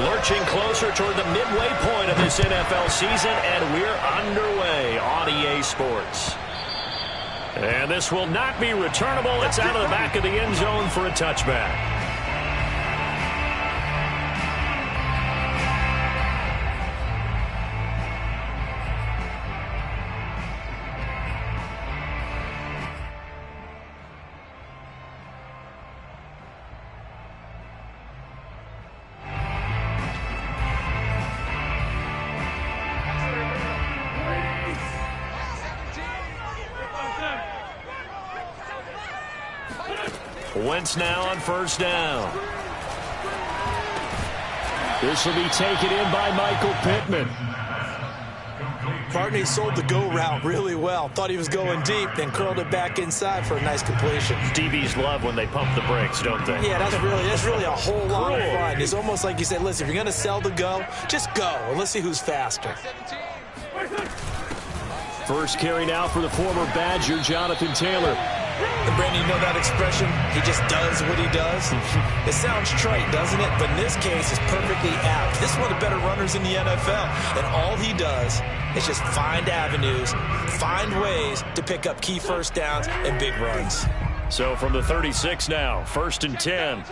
Lurching closer toward the midway point of this NFL season, and we're underway on EA Sports. And this will not be returnable. It's out of the back of the end zone for a touchback. Wentz now on first down. This will be taken in by Michael Pittman. Barney sold the go route really well. Thought he was going deep, then curled it back inside for a nice completion. DBs love when they pump the brakes, don't they? Yeah, that's really a whole lot of fun. It's almost like you said, listen, if you're going to sell the go, just go. And let's see who's faster. First carry now for the former Badger, Jonathan Taylor. And Brandon, you know that expression? He just does what he does. It sounds trite, doesn't it? But in this case, it's perfectly apt. This is one of the better runners in the NFL. And all he does is just find avenues, find ways to pick up key first downs and big runs. So from the 36 now, 1st and 10.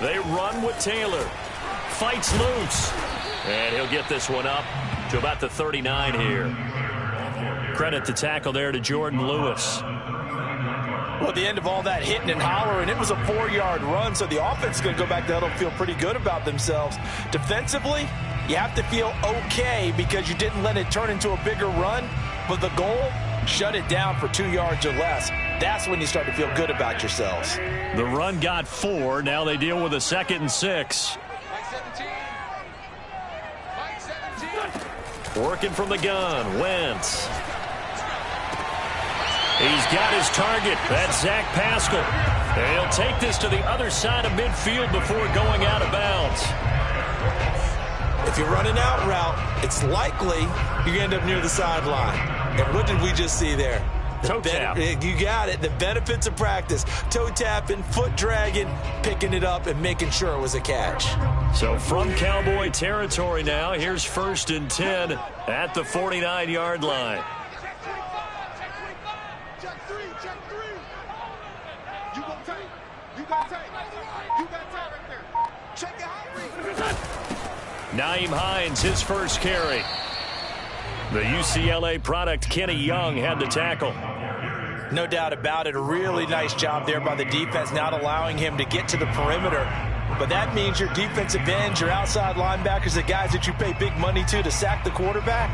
They run with Taylor. Fights loose. And he'll get this one up to about the 39 here. Credit the tackle there to Jordan Lewis. Well, at the end of all that hitting and hollering, it was a 4-yard run, so the offense is going to go back to huddle and feel pretty good about themselves. Defensively, you have to feel okay because you didn't let it turn into a bigger run, but the goal, shut it down for 2 yards or less. That's when you start to feel good about yourselves. The run got 4. Now they deal with a 2nd and 6. Working from the gun, Wentz. He's got his target. That's Zach Pascal. And he'll take this to the other side of midfield before going out of bounds. If you're running out route, it's likely you end up near the sideline. And what did we just see there? Toe tap. You got it. The benefits of practice. Toe tapping, foot dragging, picking it up, and making sure it was a catch. So from Cowboy territory now, here's 1st and 10 at the 49-yard line. Nyheim Hines, his first carry. The UCLA product, Kenny Young, had the tackle. No doubt about it. A really nice job there by the defense, not allowing him to get to the perimeter. But that means your defensive ends, your outside linebackers, the guys that you pay big money to sack the quarterback,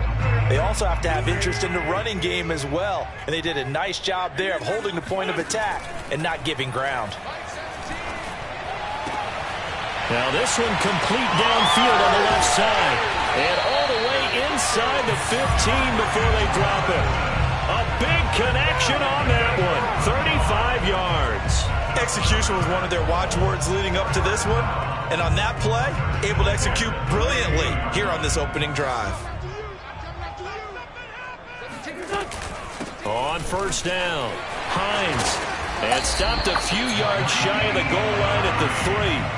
they also have to have interest in the running game as well. And they did a nice job there of holding the point of attack and not giving ground. Now this one complete downfield on the left side. And all the way inside the 15 before they drop it. A big connection on that one. 35 yards. Execution was one of their watchwords leading up to this one. And on that play, able to execute brilliantly here on this opening drive. On first down, Hines. And stopped a few yards shy of the goal line at the 3.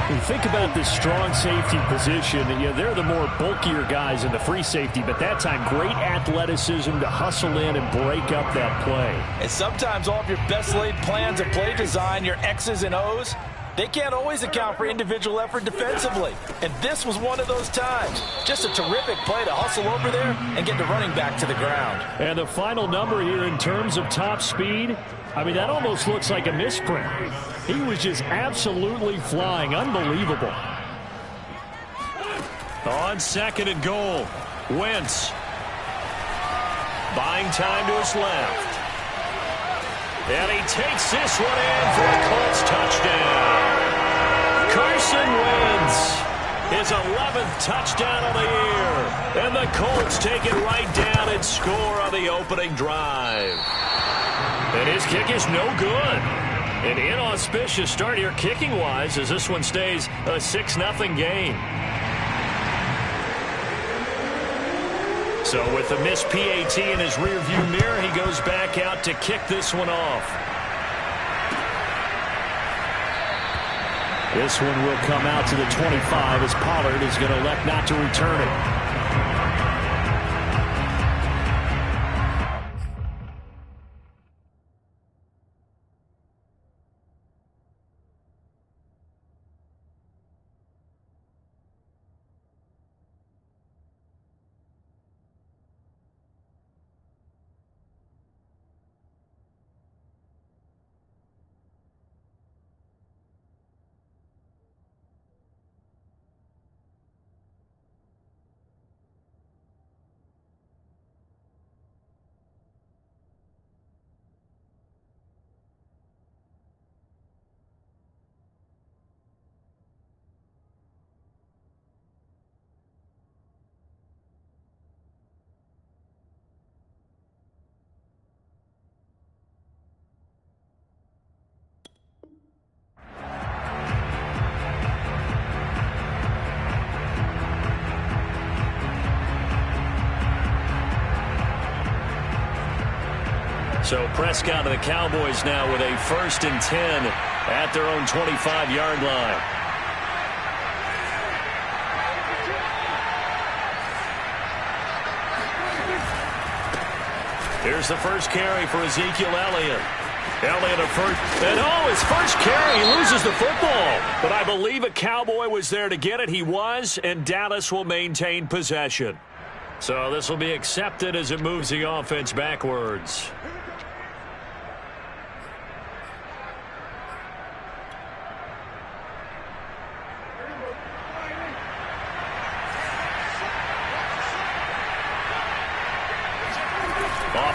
When you think about this strong safety position, they're the more bulkier guys in the free safety, but that time great athleticism to hustle in and break up that play. And sometimes all of your best laid plans of play design, your X's and O's, they can't always account for individual effort defensively. And this was one of those times. Just a terrific play to hustle over there and get the running back to the ground. And the final number here in terms of top speed, that almost looks like a misprint. He was just absolutely flying. Unbelievable. On 2nd and goal, Wentz. Buying time to his left. And he takes this one in for a Colts touchdown. Carson Wentz, his 11th touchdown of the year. And the Colts take it right down and score on the opening drive. And his kick is no good. An inauspicious start here kicking-wise as this one stays a 6-0 game. So with the missed PAT in his rearview mirror, he goes back out to kick this one off. This one will come out to the 25 as Pollard is going to elect not to return it. So Prescott and the Cowboys now with a 1st and 10 at their own 25-yard line. Here's the first carry for Ezekiel Elliott. Elliott a first, and his first carry, he loses the football. But I believe a Cowboy was there to get it. He was, and Dallas will maintain possession. So this will be accepted as it moves the offense backwards.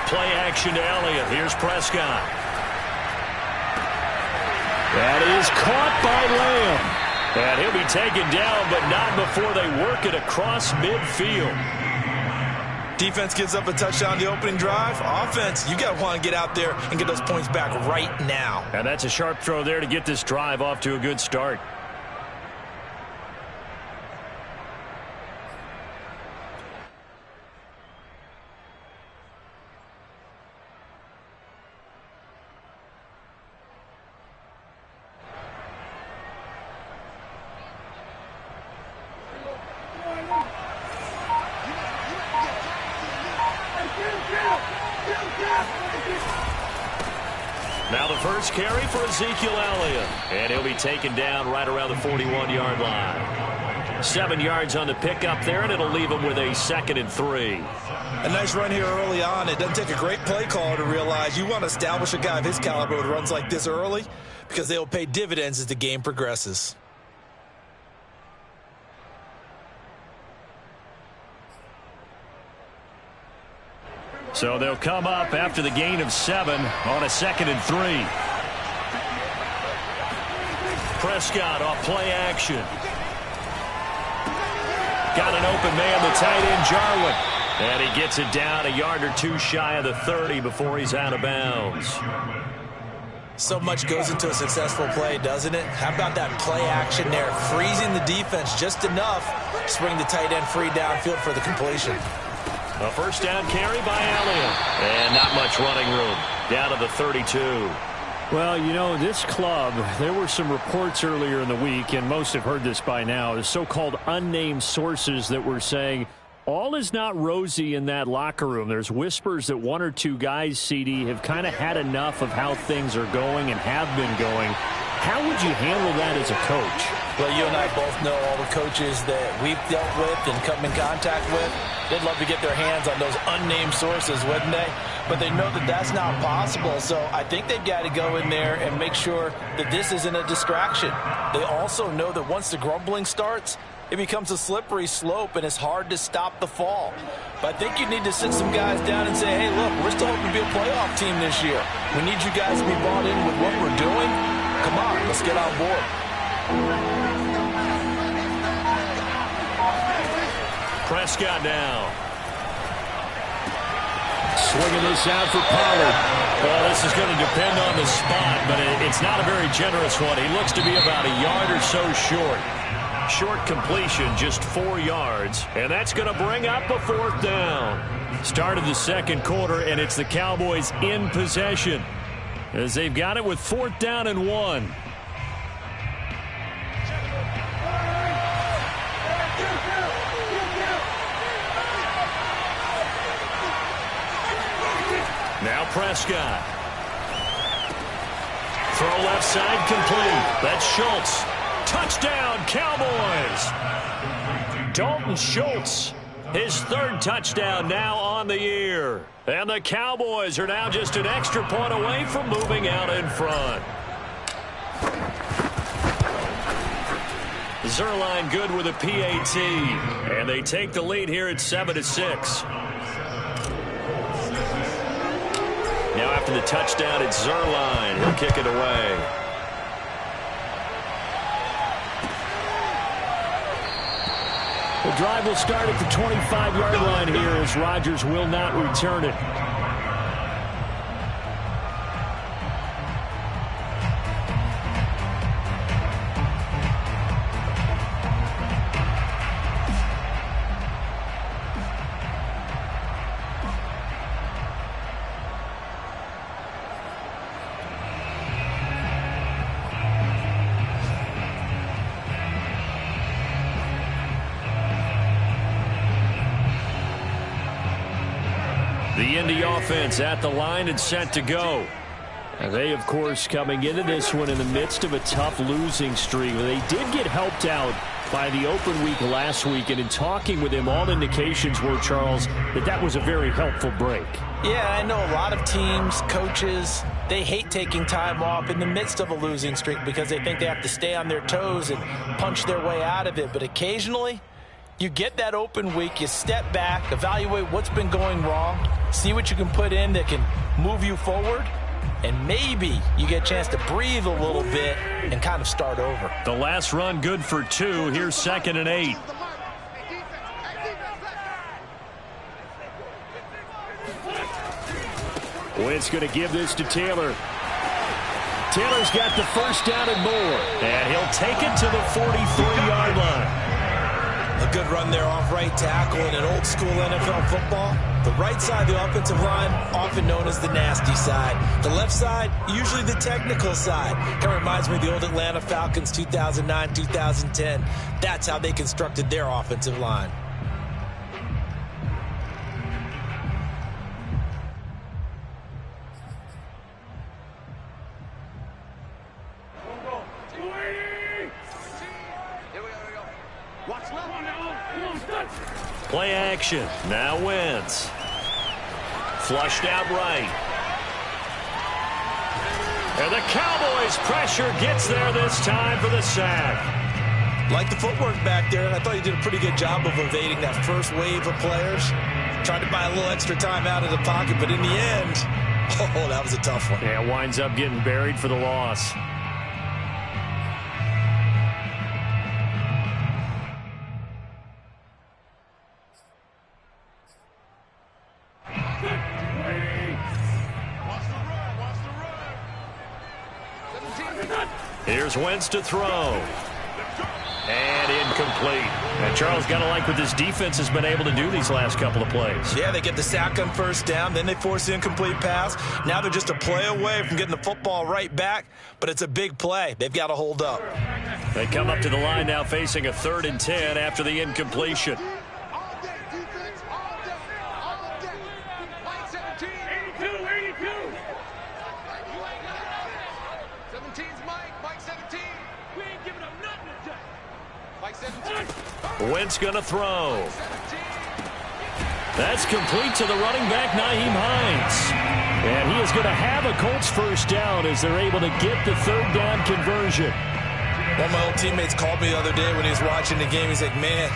Play action to Elliott. Here's Prescott. That is caught by Lamb. And he'll be taken down, but not before they work it across midfield. Defense gives up a touchdown the opening drive. Offense, you got to want to get out there and get those points back right now. And that's a sharp throw there to get this drive off to a good start. Now the first carry for Ezekiel Elliott. And he'll be taken down right around the 41-yard line. 7 yards on the pickup there, and it'll leave him with a 2nd and 3. A nice run here early on. It doesn't take a great play caller to realize you want to establish a guy of his caliber with runs like this early because they will pay dividends as the game progresses. So they'll come up after the gain of 7 on a 2nd and 3. Prescott off play action. Got an open man, the tight end, Jarwin. And he gets it down a yard or two shy of the 30 before he's out of bounds. So much goes into a successful play, doesn't it? How about that play action there? Freezing the defense just enough to bring the tight end free downfield for the completion. A first down carry by Elliott. And not much running room. Down to the 32. Well, you know, this club, there were some reports earlier in the week, and most have heard this by now, the so-called unnamed sources that were saying all is not rosy in that locker room. There's whispers that 1 or 2 guys, CD, have kind of had enough of how things are going and have been going. How would you handle that as a coach? Well, you and I both know all the coaches that we've dealt with and come in contact with. They'd love to get their hands on those unnamed sources, wouldn't they? But they know that that's not possible. So I think they've got to go in there and make sure that this isn't a distraction. They also know that once the grumbling starts, it becomes a slippery slope and it's hard to stop the fall. But I think you need to sit some guys down and say, hey, look, we're still hoping to be a playoff team this year. We need you guys to be bought in with what we're doing. Come on, let's get on board. Prescott now. Swinging this out for Pollard. Well, this is going to depend on the spot, but it's not a very generous one. He looks to be about a yard or so short. Short completion, just 4 yards, and that's going to bring up a 4th down. Start of the second quarter, and it's the Cowboys in possession as they've got it with 4th down and 1. Prescott. Throw left side complete. That's Schultz. Touchdown, Cowboys. Dalton Schultz, his third touchdown now on the year. And the Cowboys are now just an extra point away from moving out in front. Zerline good with a PAT. And they take the lead here at 7-6. Now after the touchdown, it's Zerline. He'll kick it away. The drive will start at the 25-yard line here as Rodgers will not return it. The Indy offense at the line and set to go. And they, of course, coming into this one in the midst of a tough losing streak. They did get helped out by the open week last week, and in talking with him, all indications were, Charles, that was a very helpful break. Yeah, I know a lot of teams, coaches, they hate taking time off in the midst of a losing streak because they think they have to stay on their toes and punch their way out of it. But occasionally, you get that open week, you step back, evaluate what's been going wrong, see what you can put in that can move you forward, and maybe you get a chance to breathe a little bit and kind of start over. The last run good for 2. Here's 2nd and 8. Wentz going to give this to Taylor. Taylor's got the first down and more. And he'll take it to the 43-yard line. A good run there off right tackle in an old school NFL football. The right side of the offensive line, often known as the nasty side. The left side, usually the technical side. Kind of reminds me of the old Atlanta Falcons 2009, 2010. That's how they constructed their offensive line. Play action. Now Wentz. Flushed out right. And the Cowboys pressure gets there this time for the sack. Like the footwork back there, and I thought he did a pretty good job of evading that first wave of players. Tried to buy a little extra time out of the pocket, but in the end, oh, that was a tough one. Yeah, winds up getting buried for the loss. Here's Wentz to throw. And incomplete. And Charles, got to like what this defense has been able to do these last couple of plays. Yeah, they get the sack on first down, then they force the incomplete pass. Now they're just a play away from getting the football right back, but it's a big play. They've got to hold up. They come up to the line now facing a 3rd and 10 after the incompletion. Wentz going to throw. That's complete to the running back, Nyheim Hines. And he is going to have a Colts first down as they're able to get the 3rd down conversion. One of my old teammates called me the other day when he was watching the game. He's like, man,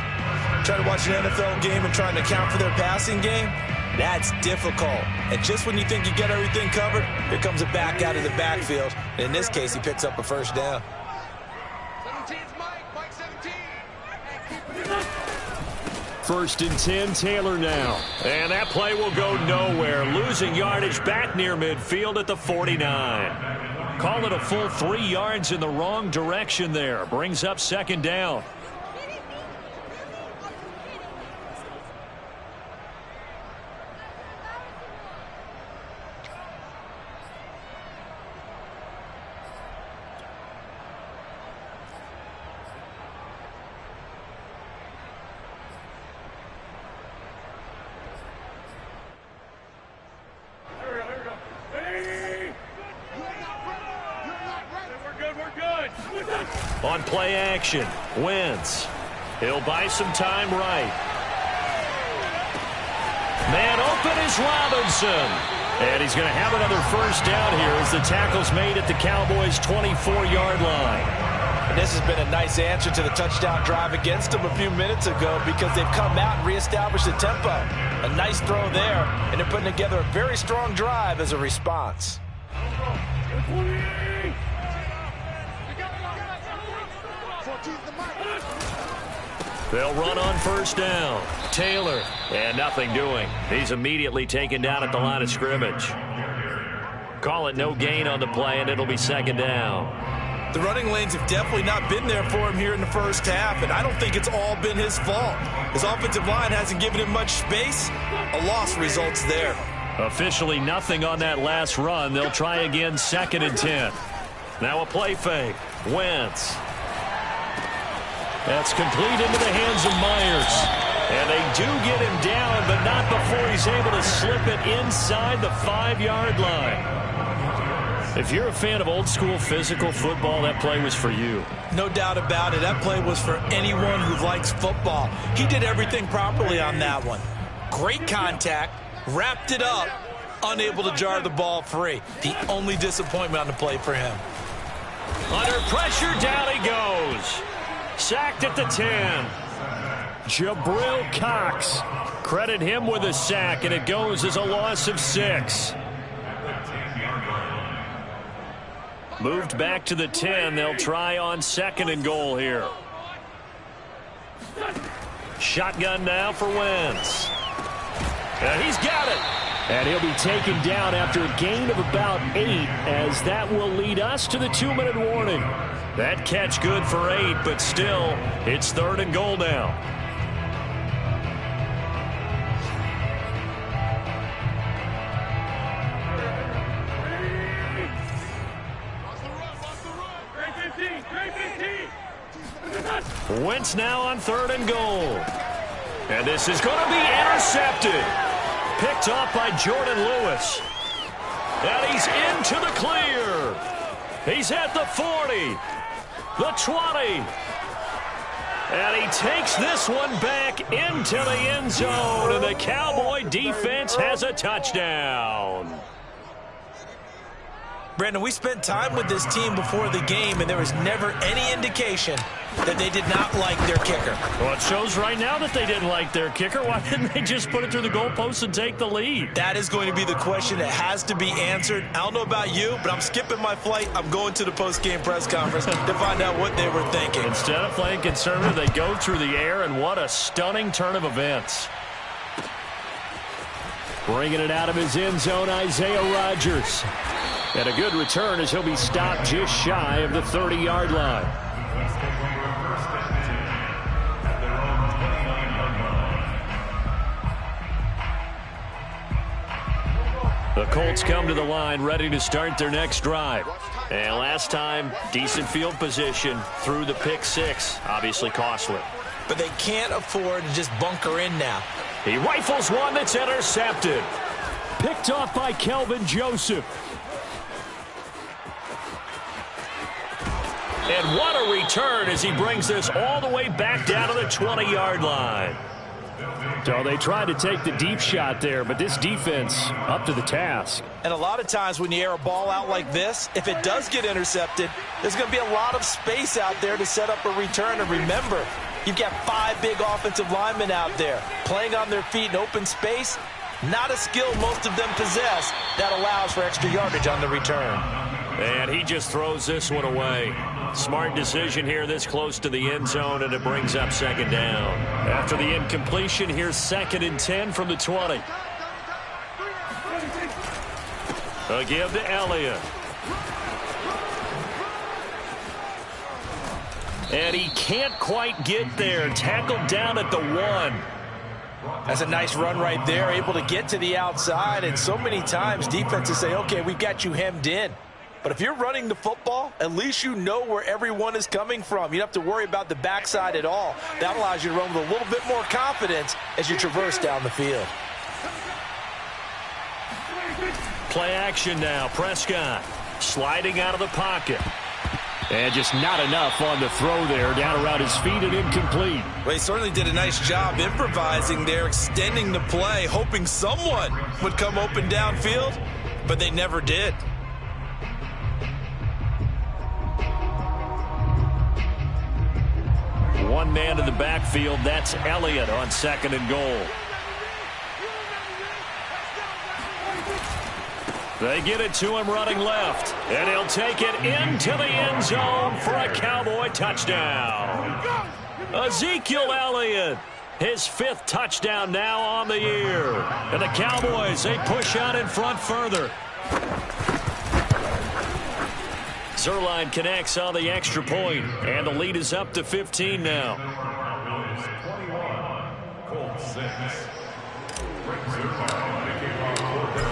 trying to watch an NFL game and trying to account for their passing game, that's difficult. And just when you think you get everything covered, here comes a back out of the backfield. And in this case, he picks up a first down. 17's Mike 17. 1st and 10, Taylor now. And that play will go nowhere. Losing yardage back near midfield at the 49. Call it a full 3 yards in the wrong direction there. Brings up 2nd down. On play action, Wentz. He'll buy some time right. Man open is Robinson. And he's going to have another first down here as the tackle's made at the Cowboys' 24-yard line. And this has been a nice answer to the touchdown drive against them a few minutes ago because they've come out and reestablished the tempo. A nice throw there, and they're putting together a very strong drive as a response. They'll run on first down. Taylor, and nothing doing. He's immediately taken down at the line of scrimmage. Call it no gain on the play, and it'll be second down. The running lanes have definitely not been there for him here in the first half, and I don't think it's all been his fault. His offensive line hasn't given him much space. A loss results there. Officially nothing on that last run. They'll try again, 2nd and 10. Now a play fake. Wentz. That's complete into the hands of Myers. And they do get him down, but not before he's able to slip it inside the 5-yard line. If you're a fan of old-school physical football, that play was for you. No doubt about it. That play was for anyone who likes football. He did everything properly on that one. Great contact, wrapped it up, unable to jar the ball free. The only disappointment on the play for him. Under pressure, down he goes. Sacked at the 10. Jabril Cox. Credit him with a sack, and it goes as a loss of 6. Moved back to the 10. They'll try on 2nd and goal here. Shotgun now for Wentz. And he's got it. And he'll be taken down after a gain of about 8, as that will lead us to the 2-minute warning. That catch good for 8, but still, it's 3rd and goal now. Wentz now on 3rd and goal. And this is going to be intercepted. Picked off by Jordan Lewis. And he's into the clear. He's at the 40. The 20. And he takes this one back into the end zone. And the Cowboy defense has a touchdown. Brandon, we spent time with this team before the game, and there was never any indication that they did not like their kicker. Well, it shows right now that they didn't like their kicker. Why didn't they just put it through the goalpost and take the lead? That is going to be the question that has to be answered. I don't know about you, but I'm skipping my flight. I'm going to the post-game press conference to find out what they were thinking. Instead of playing conservative, they go through the air, and what a stunning turn of events. Bringing it out of his end zone, Isaiah Rodgers. And a good return as he'll be stopped just shy of the 30-yard line. The Colts come to the line ready to start their next drive. And last time, decent field position through the pick 6. Obviously costly. But they can't afford to just bunker in now. He rifles one that's intercepted. Picked off by Kelvin Joseph. And what a return as he brings this all the way back down to the 20-yard line. So they tried to take the deep shot there, but this defense up to the task. And a lot of times when you air a ball out like this, if it does get intercepted, there's going to be a lot of space out there to set up a return. And remember, you've got 5 big offensive linemen out there playing on their feet in open space. Not a skill most of them possess that allows for extra yardage on the return. And he just throws this one away. Smart decision here this close to the end zone, and it brings up 2nd down. After the incompletion, here's 2nd and 10 from the 20. A give to Elliott. And he can't quite get there. Tackled down at the 1. That's a nice run right there, able to get to the outside. And so many times defenses say, okay, we've got you hemmed in. But if you're running the football, at least you know where everyone is coming from. You don't have to worry about the backside at all. That allows you to run with a little bit more confidence as you traverse down the field. Play action now. Prescott sliding out of the pocket. And just not enough on the throw there. Down around his feet and incomplete. Well, he certainly did a nice job improvising there, extending the play, hoping someone would come open downfield, but they never did. One man in the backfield. That's Elliott on 2nd and goal. They get it to him running left. And he'll take it into the end zone for a Cowboy touchdown. Ezekiel Elliott, his 5th touchdown now on the year. And the Cowboys, they push out in front further. Zerline connects on the extra point, and the lead is up to 15 now.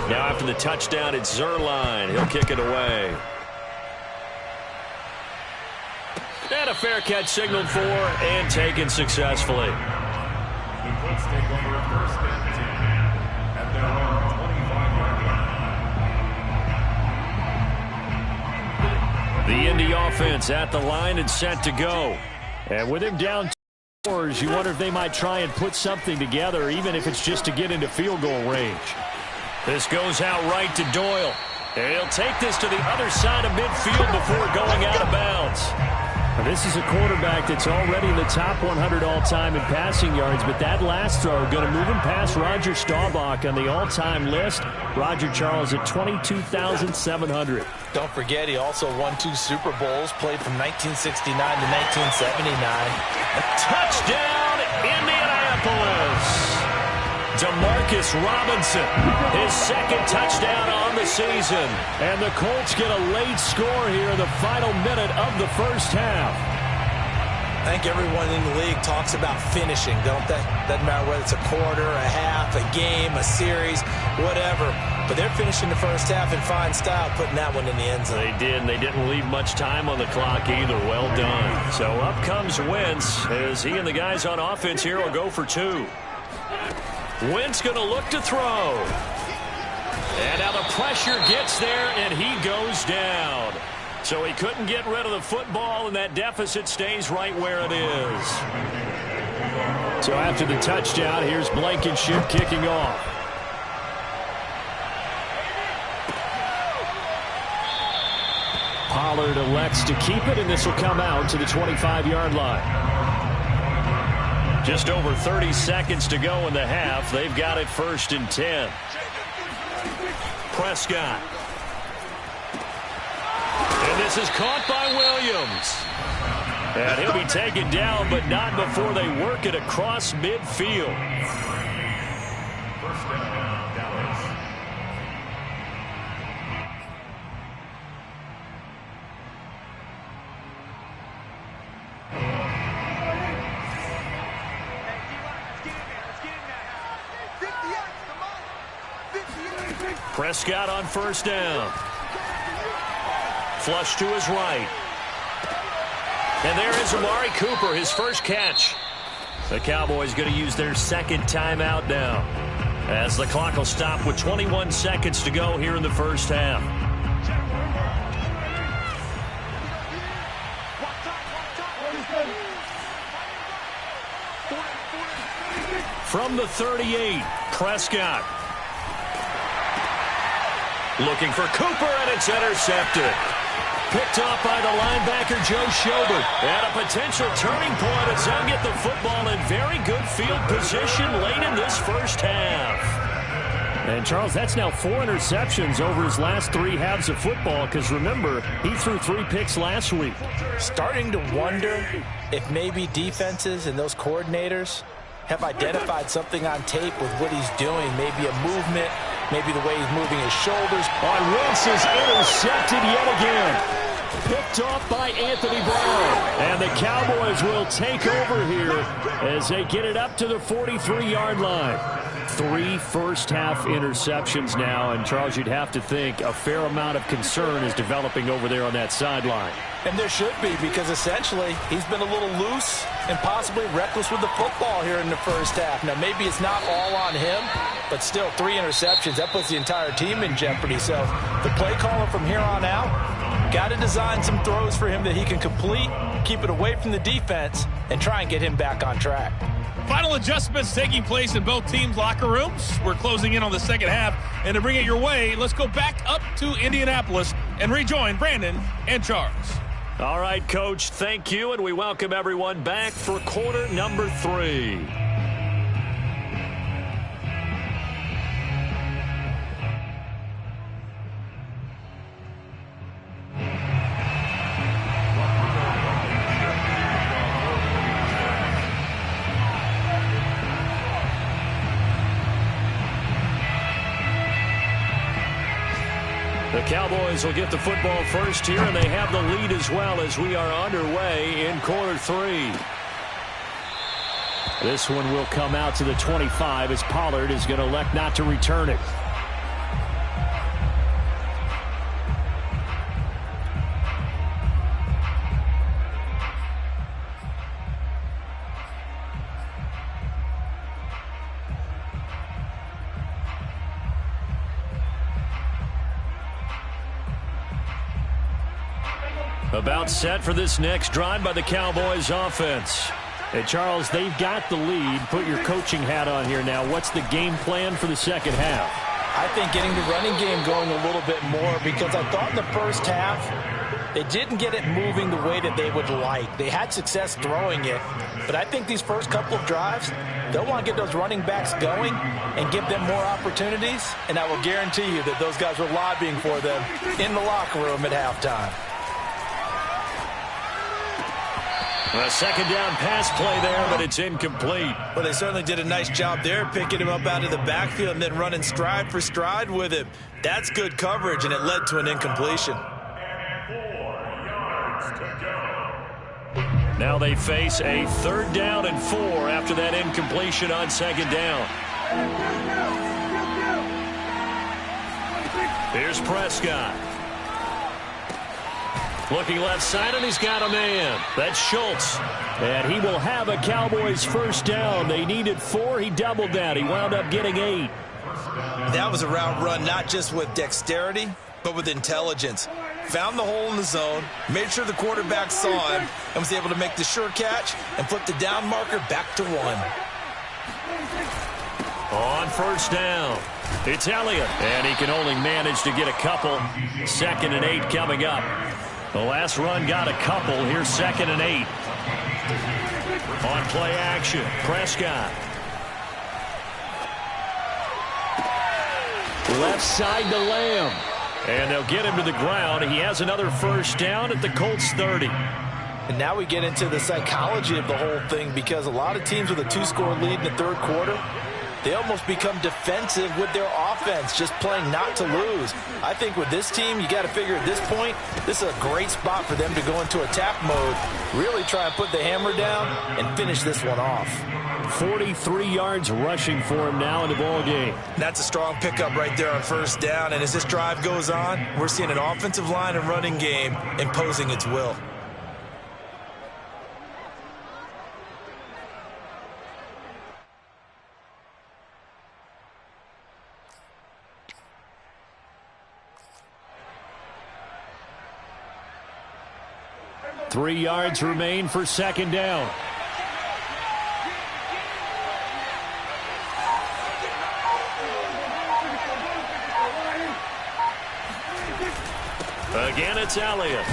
Now after the touchdown, it's Zerline. He'll kick it away. And a fair catch signaled for and taken successfully. The Colts take over 1st and 10 at their own 25-yard line. The Indy offense at the line and set to go. And with him down 2 scores, you wonder if they might try and put something together, even if it's just to get into field goal range. This goes out right to Doyle. And he'll take this to the other side of midfield before going out of bounds. Now, this is a quarterback that's already in the top 100 all-time in passing yards, but that last throw going to move him past Roger Staubach on the all-time list. Roger Charles at 22,700. Don't forget, he also won 2 Super Bowls, played from 1969 to 1979. A touchdown, Indianapolis! Demarcus Robinson, his 2nd touchdown on the season. And the Colts get a late score here in the final minute of the first half. I think everyone in the league talks about finishing, don't they? Doesn't matter whether it's a quarter, a half, a game, a series, whatever. But they're finishing the first half in fine style, putting that one in the end zone. They did, and they didn't leave much time on the clock either. Well done. So up comes Wentz as he and the guys on offense here will go for 2. Wentz going to look to throw. And now the pressure gets there, and he goes down. So he couldn't get rid of the football, and that deficit stays right where it is. So after the touchdown, here's Blankenship kicking off. Pollard elects to keep it, and this will come out to the 25-yard line. Just over 30 seconds to go in the half. They've got it 1st and 10. Prescott. And this is caught by Williams. And he'll be taken down, but not before they work it across midfield. 1st down, Dallas. Prescott on 1st down. Flush to his right. And there is Amari Cooper, his 1st catch. The Cowboys going to use their 2nd timeout now, as the clock will stop with 21 seconds to go here in the first half. From the 38, Prescott. Looking for Cooper, and it's intercepted. Picked off by the linebacker, Joe Schobert. And a potential turning point as they'll get the football in very good field position late in this first half. And, Charles, that's now 4 interceptions over his last 3 halves of football, because, remember, he threw 3 picks last week. Starting to wonder if maybe defenses and those coordinators have identified something on tape with what he's doing, maybe a movement, maybe the way he's moving his shoulders. On Wentz is intercepted yet again. Picked off by Anthony Brown. And the Cowboys will take over here as they get it up to the 43-yard line. 3 first-half interceptions now. And, Charles, you'd have to think a fair amount of concern is developing over there on that sideline. And there should be, because essentially he's been a little loose and possibly reckless with the football here in the first half. Now, maybe it's not all on him, but still 3 interceptions. That puts the entire team in jeopardy. So the play caller from here on out got to design some throws for him that he can complete, keep it away from the defense, and try and get him back on track. Final adjustments taking place in both teams' locker rooms. We're closing in on the second half. And to bring it your way, let's go back up to Indianapolis and rejoin Brandon and Charles. All right, Coach, thank you, and we welcome everyone back for quarter number 3. The Cowboys will get the football first here, and they have the lead as well as we are underway in quarter 3. This one will come out to the 25 as Pollard is going to elect not to return it. About set for this next drive by the Cowboys offense. Hey, Charles, they've got the lead. Put your coaching hat on here now. What's the game plan for the second half? I think getting the running game going a little bit more, because I thought in the first half they didn't get it moving the way that they would like. They had success throwing it, but I think these first couple of drives, they'll want to get those running backs going and give them more opportunities, and I will guarantee you that those guys were lobbying for them in the locker room at halftime. A second down pass play there, but it's incomplete. Well, they certainly did a nice job there, picking him up out of the backfield and then running stride for stride with him. That's good coverage, and it led to an incompletion. Now they face a 3rd down and 4 after that incompletion on second down. Here's Prescott. Looking left side, and he's got a man. That's Schultz. And he will have a Cowboys first down. They needed 4. He doubled that. He wound up getting 8. That was a route run, not just with dexterity, but with intelligence. Found the hole in the zone, made sure the quarterback saw him, and was able to make the sure catch and flip the down marker back to 1. On first down, it's Elliott. And he can only manage to get a couple. 2nd and 8 coming up. The last run got a couple. Here's 2nd and 8. On play action, Prescott. Left side to Lamb. And they'll get him to the ground. He has another first down at the Colts 30. And now we get into the psychology of the whole thing, because a lot of teams with a 2-score lead in the 3rd quarter, they almost become defensive with their offense, just playing not to lose. I think with this team, you got to figure at this point, this is a great spot for them to go into attack mode, really try and put the hammer down and finish this one off. 43 yards rushing for him now in the ball game. That's a strong pickup right there on first down, and as this drive goes on, we're seeing an offensive line and running game imposing its will. Three yards remain for second down. Again, it's Elliott.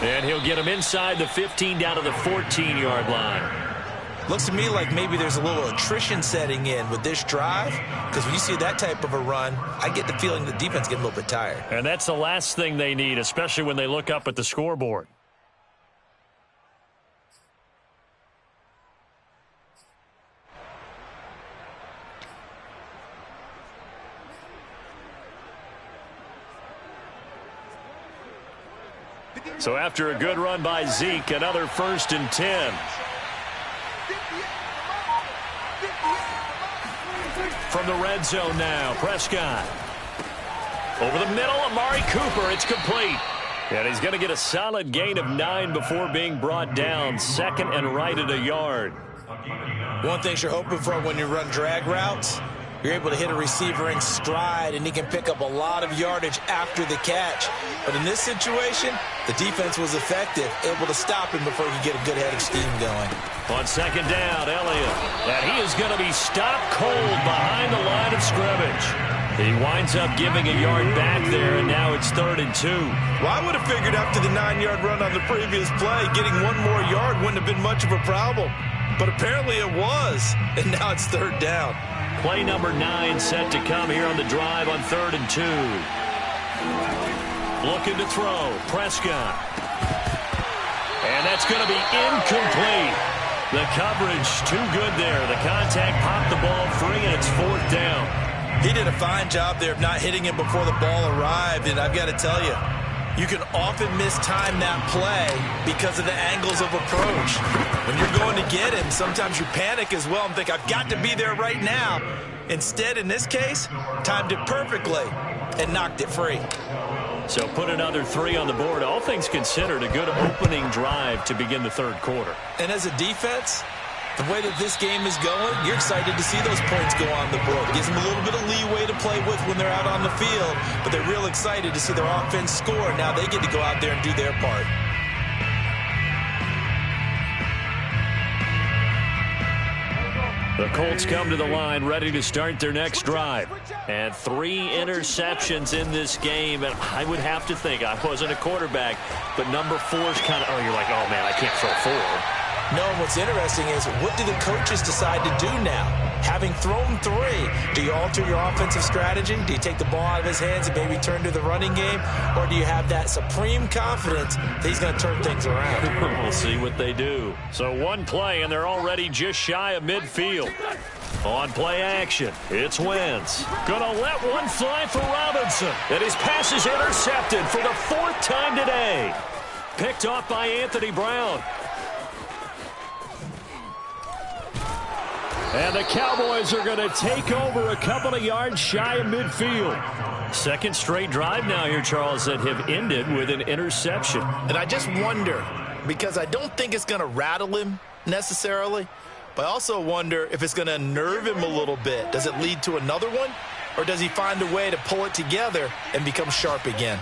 And he'll get him inside the 15 down to the 14-yard line. Looks to me like maybe there's a little attrition setting in with this drive, because when you see that type of a run, I get the feeling the defense getting a little bit tired. And that's the last thing they need, especially when they look up at the scoreboard. So after a good run by Zeke, another 1st and 10. From the red zone now, Prescott. Over the middle, Amari Cooper. It's complete. And he's going to get a solid gain of 9 before being brought down. 2nd and right at a yard. One thing you're hoping for when you run drag routes, You're able to hit a receiver in stride, and he can pick up a lot of yardage after the catch. But in this situation, the defense was effective, able to stop him before he could get a good head of steam going. On second down, Elliott. And he is going to be stopped cold behind the line of scrimmage. He winds up giving a yard back there, and now it's 3rd and 2. Well, I would have figured after the 9-yard run on the previous play, getting one more yard wouldn't have been much of a problem. But apparently it was, and now it's 3rd down. Play number 9 set to come here on the drive on 3rd and 2. Looking to throw. Prescott. And that's going to be incomplete. The coverage too good there. The contact popped the ball free, and it's 4th down. He did a fine job there of not hitting him before the ball arrived, and I've got to tell you, you can often mistime that play because of the angles of approach. When you're going to get him, sometimes you panic as well and think, I've got to be there right now. Instead, in this case, timed it perfectly and knocked it free. So put another 3 on the board. All things considered, a good opening drive to begin the 3rd quarter. And as a defense, the way that this game is going, you're excited to see those points go on the board. Gives them a little bit of leeway to play with when they're out on the field, but they're real excited to see their offense score. Now they get to go out there and do their part. The Colts come to the line ready to start their next drive. And 3 interceptions in this game. And I would have to think, I wasn't a quarterback, but number 4's kind of, you're like, oh, man, I can't throw 4. No, and what's interesting is, what do the coaches decide to do now? Having thrown 3, do you alter your offensive strategy? Do you take the ball out of his hands and maybe turn to the running game? Or do you have that supreme confidence that he's going to turn things around? We'll see what they do. So 1 play, and they're already just shy of midfield. On play action, it's Wentz. Gonna let one fly for Robinson. And his pass is intercepted for the 4th time today. Picked off by Anthony Brown. And the Cowboys are going to take over a couple of yards shy of midfield. 2nd straight drive now here, Charles, that have ended with an interception. And I just wonder, because I don't think it's going to rattle him necessarily, but I also wonder if it's going to unnerve him a little bit. Does it lead to another one? Or does he find a way to pull it together and become sharp again?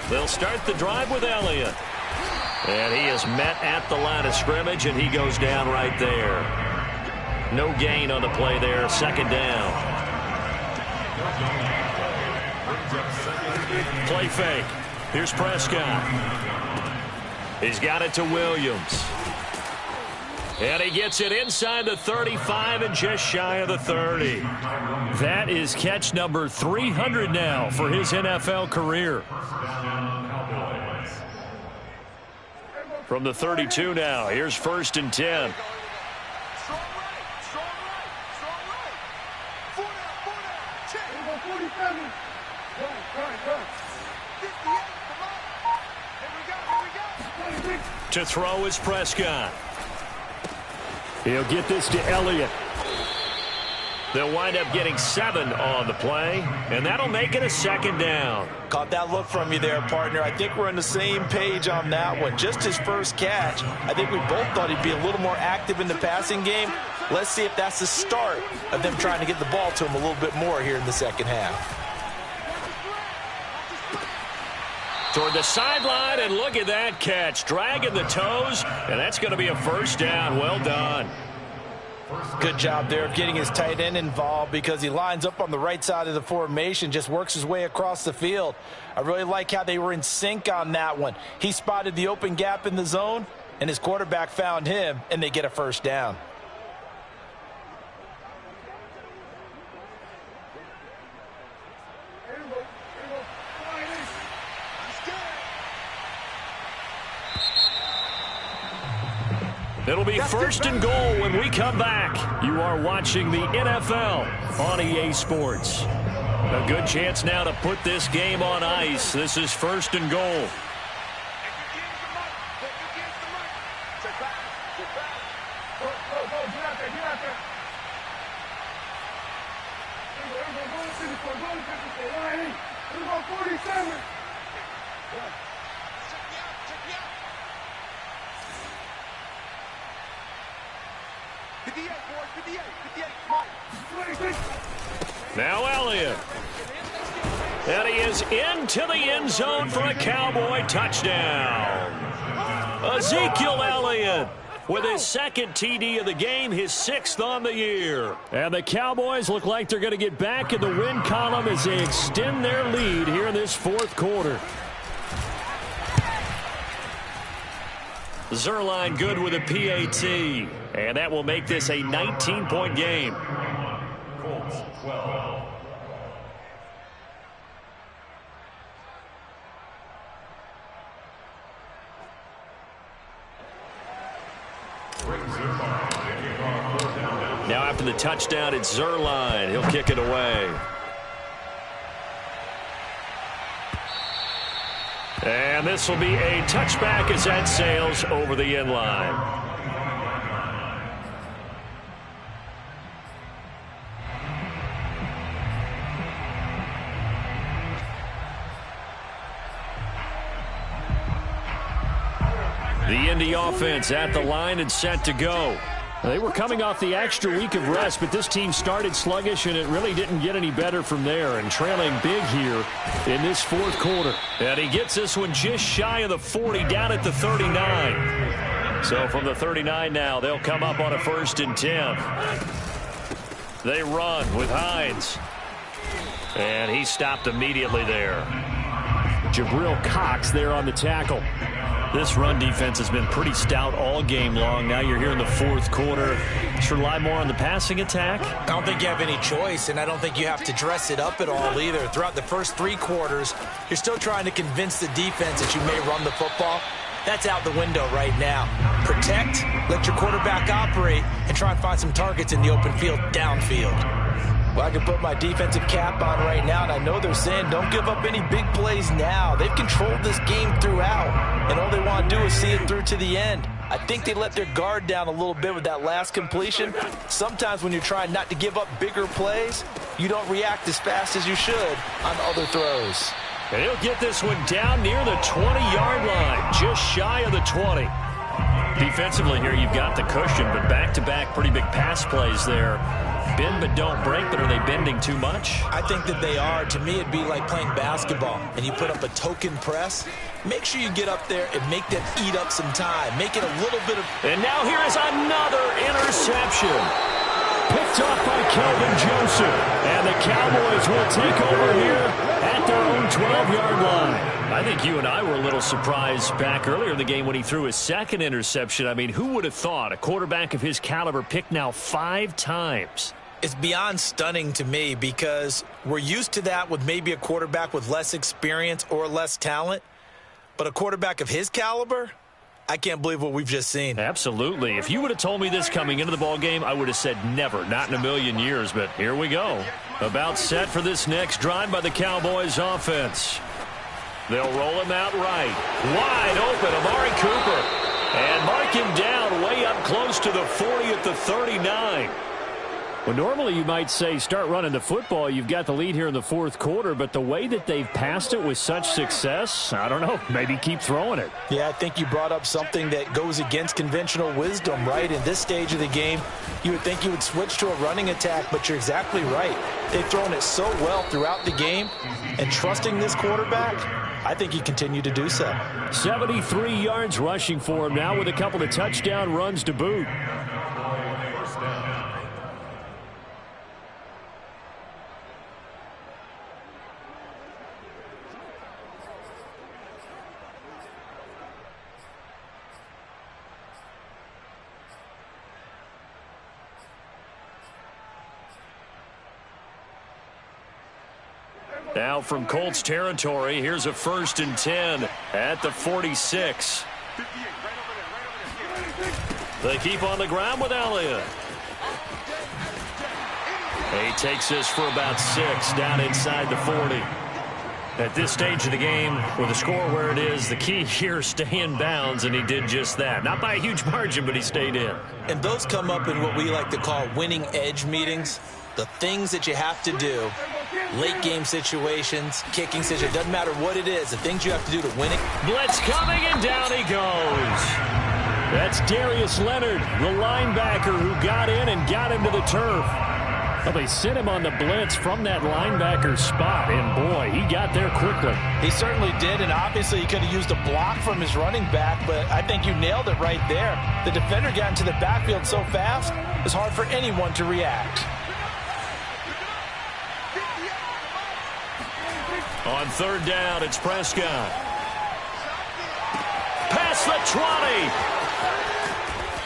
They'll start the drive with Elliott. And he is met at the line of scrimmage, and he goes down right there. No gain on the play there. 2nd down. Play fake. Here's Prescott. He's got it to Williams. And he gets it inside the 35 and just shy of the 30. That is catch number 300 now for his NFL career. From the 32 now, here's 1st and 10. To throw is Prescott. He'll get this to Elliott. They'll wind up getting 7 on the play, and that'll make it a 2nd down. Caught that look from you there, partner. I think we're on the same page on that one. Just his first catch. I think we both thought he'd be a little more active in the passing game. Let's see if that's the start of them trying to get the ball to him a little bit more here in the 2nd half. Toward the sideline, and look at that catch. Dragging the toes, and that's going to be a 1st down. Well done. Good job there of getting his tight end involved, because he lines up on the right side of the formation, just works his way across the field. I really like how they were in sync on that one. He spotted the open gap in the zone, and his quarterback found him, and they get a 1st down. It'll be 1st and goal when we come back. You are watching the NFL on EA Sports. A good chance now to put this game on ice. This is 1st and goal. Now Elliott. And he is into the end zone for a Cowboy touchdown. Ezekiel Elliott with his second TD of the game, his 6th on the year. And the Cowboys look like they're going to get back in the win column as they extend their lead here in this fourth quarter. Zerline good with a PAT. And that will make this a 19-point game. Colts 12. Now after the touchdown, it's Zerline. He'll kick it away. And this will be a touchback as that sails over the end line. The Indy offense at the line and set to go. They were coming off the extra week of rest, but this team started sluggish, and it really didn't get any better from there, and trailing big here in this fourth quarter. And he gets this one just shy of the 40, down at the 39. So from the 39 now, they'll come up on a 1st and 10. They run with Hines. And he stopped immediately there. Jabril Cox there on the tackle. This run defense has been pretty stout all game long. Now you're here in the fourth quarter. Should rely more on the passing attack? I don't think you have any choice, and I don't think you have to dress it up at all either. Throughout the first 3 quarters, you're still trying to convince the defense that you may run the football. That's out the window right now. Protect, let your quarterback operate, and try and find some targets in the open field downfield. Well, I can put my defensive cap on right now, and I know they're saying don't give up any big plays now. They've controlled this game throughout, and all they want to do is see it through to the end. I think they let their guard down a little bit with that last completion. Sometimes when you're trying not to give up bigger plays, you don't react as fast as you should on other throws. And he'll get this one down near the 20-yard line, just shy of the 20. Defensively here, you've got the cushion, but back-to-back pretty big pass plays there. Bend but don't break, but are they bending too much? I think that they are. To me, it'd be like playing basketball, and you put up a token press. Make sure you get up there and make them eat up some time. Make it a little bit of... And now here is another interception. Picked off by Kelvin Joseph. And the Cowboys will take over here at their own 12-yard line. I think you and I were a little surprised back earlier in the game when he threw his second interception. I mean, who would have thought a quarterback of his caliber picked now 5 times? It's beyond stunning to me because we're used to that with maybe a quarterback with less experience or less talent. But a quarterback of his caliber, I can't believe what we've just seen. Absolutely. If you would have told me this coming into the ballgame, I would have said never, not in a million years. But here we go. About set for this next drive by the Cowboys offense. They'll roll him out right. Wide open, Amari Cooper. And mark him down way up close to the 40 at the 39. Well, normally you might say start running the football. You've got the lead here in the fourth quarter, but the way that they've passed it with such success, I don't know, maybe keep throwing it. Yeah, I think you brought up something that goes against conventional wisdom, right? In this stage of the game, you would think you would switch to a running attack, but you're exactly right. They've thrown it so well throughout the game, and trusting this quarterback, I think he continued to do so. 73 yards rushing for him now with a couple of touchdown runs to boot. Now from Colts territory, here's a 1st and 10 at the 46. They keep on the ground with Elliott. He takes this for about 6 down inside the 40. At this stage of the game, with the score where it is, the key here is stay in bounds, and he did just that. Not by a huge margin, but he stayed in. And those come up in what we like to call winning edge meetings. The things that you have to do, late game situations, kicking situations, doesn't matter what it is, the things you have to do to win it. Blitz coming, and down he goes. That's Darius Leonard, the linebacker who got in and got him to the turf. Well, they sent him on the blitz from that linebacker spot, and boy, he got there quickly. He certainly did, and obviously he could have used a block from his running back, but I think you nailed it right there. The defender got into the backfield so fast, it was hard for anyone to react. On third down, it's Prescott. Past the 20.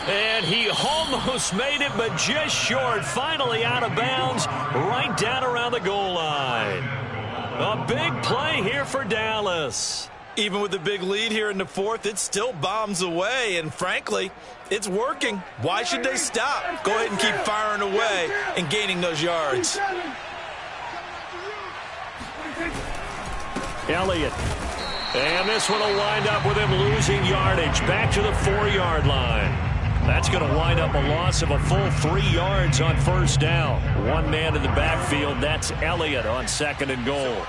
And he almost made it, but just short. Finally out of bounds, right down around the goal line. A big play here for Dallas. Even with the big lead here in the fourth, it still bombs away, and frankly, it's working. Why should they stop? Go ahead and keep firing away and gaining those yards. Elliott. And this one will wind up with him losing yardage back to the 4-yard line. That's going to wind up a loss of a full 3 yards on first down. One man in the backfield. That's Elliott on second and goal.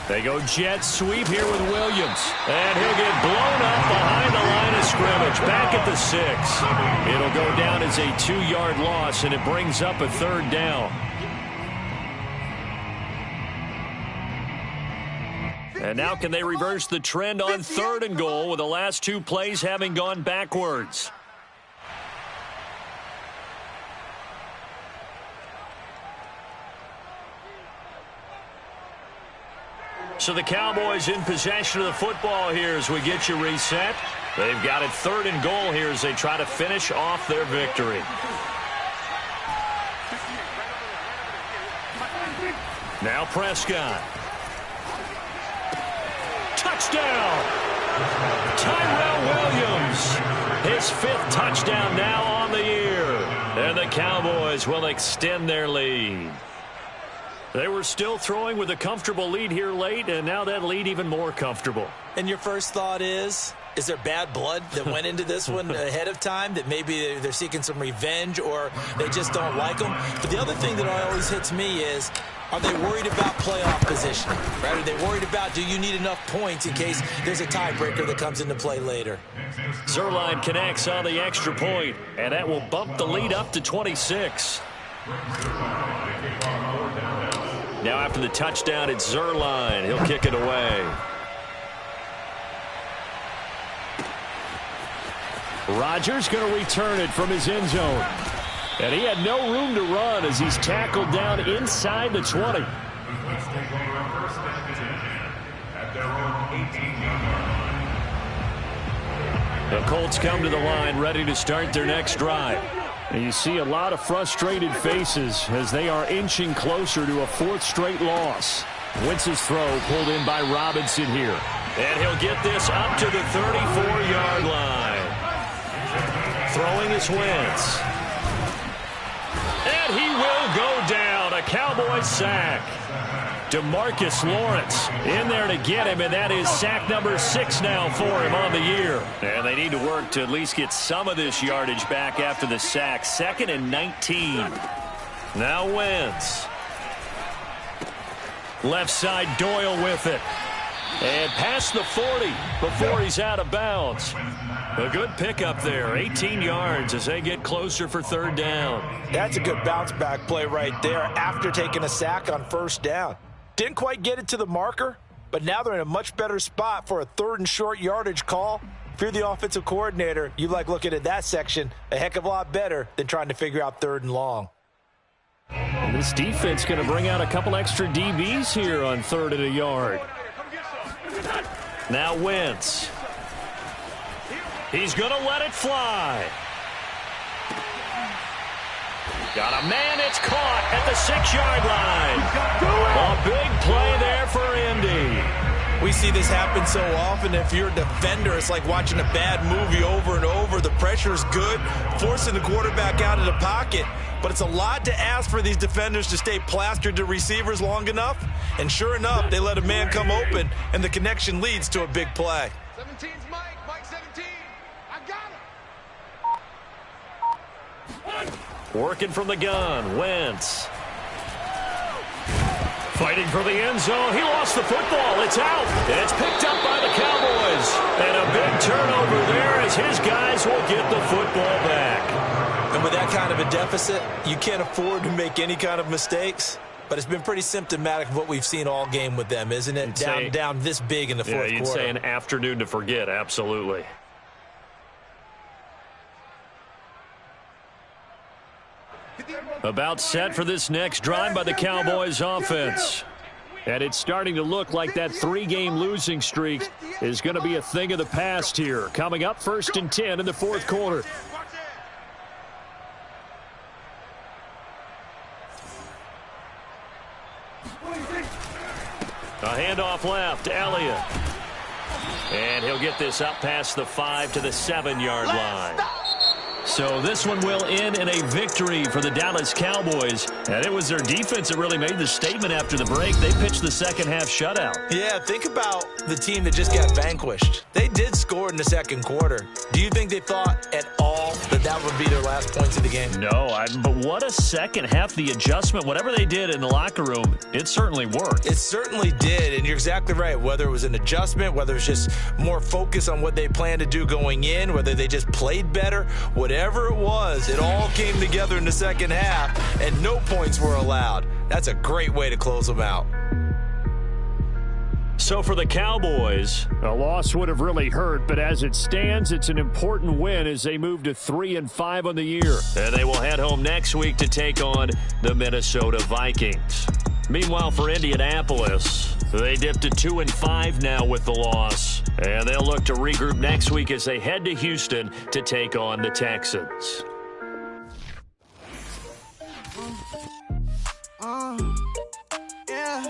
They go jet sweep here with Williams. And he'll get blown up behind the line of scrimmage. Back at the 6. It'll go down as a 2-yard loss, and it brings up a third down. And now can they reverse the trend on third and goal with the last 2 plays having gone backwards? So the Cowboys in possession of the football here as we get you reset. They've got it third and goal here as they try to finish off their victory. Now Prescott. Touchdown! Tyrell Williams, his 5th touchdown now on the year. And the Cowboys will extend their lead. They were still throwing with a comfortable lead here late, and now that lead even more comfortable. And your first thought is there bad blood that went into this one ahead of time, that maybe they're seeking some revenge or they just don't like them? But the other thing that always hits me is, are they worried about playoff positioning? Right? Are they worried about, do you need enough points in case there's a tiebreaker that comes into play later? Zerline connects on the extra point, and that will bump the lead up to 26. Now after the touchdown, it's Zerline. He'll kick it away. Rodgers going to return it from his end zone. And he had no room to run as he's tackled down inside the 20. The Colts come to the line ready to start their next drive. And you see a lot of frustrated faces as they are inching closer to a 4th straight loss. Wentz's throw pulled in by Robinson here. And he'll get this up to the 34-yard line. Throwing is Wentz. And he will go down. A Cowboys sack. DeMarcus Lawrence in there to get him, and that is sack number 6 now for him on the year. And they need to work to at least get some of this yardage back after the sack. 2nd and 19. Now Wentz. Left side, Doyle with it. And past the 40 before he's out of bounds. A good pickup there, 18 yards as they get closer for third down. That's a good bounce back play right there after taking a sack on first down. Didn't quite get it to the marker, but now they're in a much better spot for a 3rd and short yardage call. If you're the offensive coordinator, you like looking at that section a heck of a lot better than trying to figure out 3rd and long. And this defense going to bring out a couple extra DBs here on 3rd and a yard. Now Wentz. He's going to let it fly. Got a man, it's caught at the 6-yard line. A big play there for Indy. We see this happen so often. If you're a defender, it's like watching a bad movie over and over. The pressure's good, forcing the quarterback out of the pocket. But it's a lot to ask for these defenders to stay plastered to receivers long enough. And sure enough, they let a man come open, and the connection leads to a big play. 17's Mike. Mike 17. I got him. Working from the gun, Wentz. Fighting for the end zone. He lost the football. It's out. And it's picked up by the Cowboys. And a big turnover there as his guys will get the football back. And with that kind of a deficit, you can't afford to make any kind of mistakes. But it's been pretty symptomatic of what we've seen all game with them, isn't it? Down this big in the fourth quarter. Yeah, you'd say an afternoon to forget, absolutely. About set for this next drive by the Cowboys offense. And it's starting to look like that 3-game losing streak is going to be a thing of the past here. Coming up 1st and 10 in the fourth quarter. A handoff left, Elliott. And he'll get this up past the 5 to the 7-yard line. So this one will end in a victory for the Dallas Cowboys. And it was their defense that really made the statement after the break. They pitched the second-half shutout. Yeah, think about the team that just got vanquished. They did score in the second quarter. Do you think they thought at all that that would be their last points of the game? No, but what a second half. The adjustment, whatever they did in the locker room, it certainly worked. It certainly did, and you're exactly right. Whether it was an adjustment, whether it's just more focus on what they planned to do going in, whether they just played better, whatever it was, it all came together in the second half, and no points were allowed. That's a great way to close them out. So for the Cowboys, a loss would have really hurt, but as it stands, it's an important win as they move to 3-5 on the year. And they will head home next week to take on the Minnesota Vikings. Meanwhile, for Indianapolis, they dipped to 2-5 now with the loss. And they'll look to regroup next week as they head to Houston to take on the Texans.